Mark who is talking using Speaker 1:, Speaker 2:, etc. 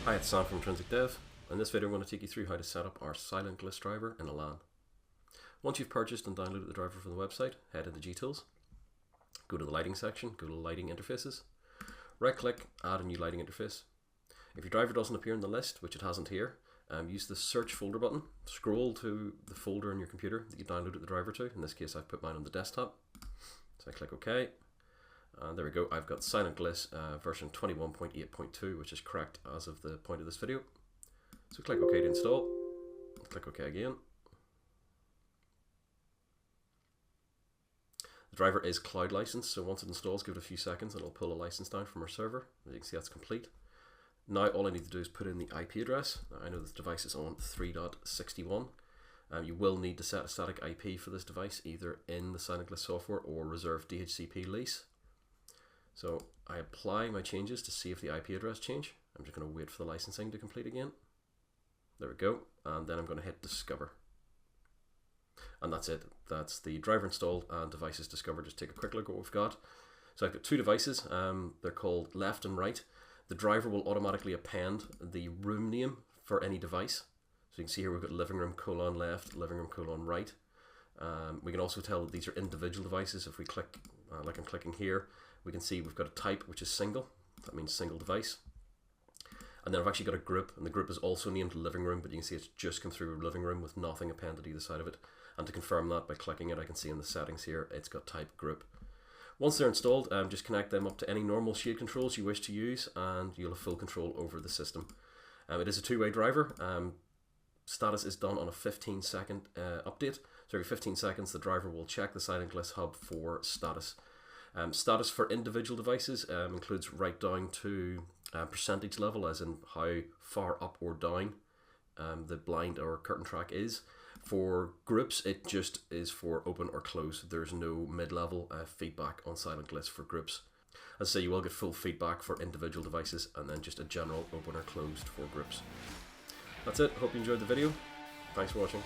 Speaker 1: Hi, it's Sam from Intrinsic Dev. In this video I'm going to take you through how to set up our Silent Gliss Driver in Elan. Once you've purchased and downloaded the driver from the website, head into G-Tools, go to the lighting section, go to lighting interfaces, right click, add a new lighting interface. If your driver doesn't appear in the list, which it hasn't here, use the search folder button, scroll to the folder in your computer that you downloaded the driver to. In this case I've put mine on the desktop, so I click OK. And there we go, I've got Silent Gliss version 21.8.2, which is correct as of the point of this video. So click OK to install, click OK again. The driver is cloud licensed, so once it installs, give it a few seconds and it'll pull a license down from our server. As you can see, that's complete. Now all I need to do is put in the IP address. Now, I know this device is on 3.61. You will need to set a static IP for this device, either in the Silent Gliss software or reserve DHCP lease. So I apply my changes to see if the IP address change. I'm just going to wait for the licensing to complete again. There we go, and then I'm going to hit discover. And that's it. That's the driver installed and devices discovered. Just take a quick look at what we've got. So I've got two devices. They're called left and right. The driver will automatically append the room name for any device. So you can see here we've got living room : left, living room : right. We can also tell that these are individual devices. If we click, like I'm clicking here, we can see we've got a type which is single. That means single device. And then I've actually got a group, and the group is also named living room, but you can see it's just come through living room with nothing appended either side of it. And to confirm that, by clicking it, I can see in the settings here, it's got type group. Once they're installed, just connect them up to any normal shade controls you wish to use, and you'll have full control over the system. It is a two-way driver. Status is done on a 15-second update. So every 15 seconds, the driver will check the Silent Gliss hub for status. Status for individual devices includes right down to percentage level, as in how far up or down the blind or curtain track is. For groups, it just is for open or close. There's no mid-level feedback on Silent Gliss for groups. As I say, you will get full feedback for individual devices, and then just a general open or closed for groups. That's it. Hope you enjoyed the video. Thanks for watching.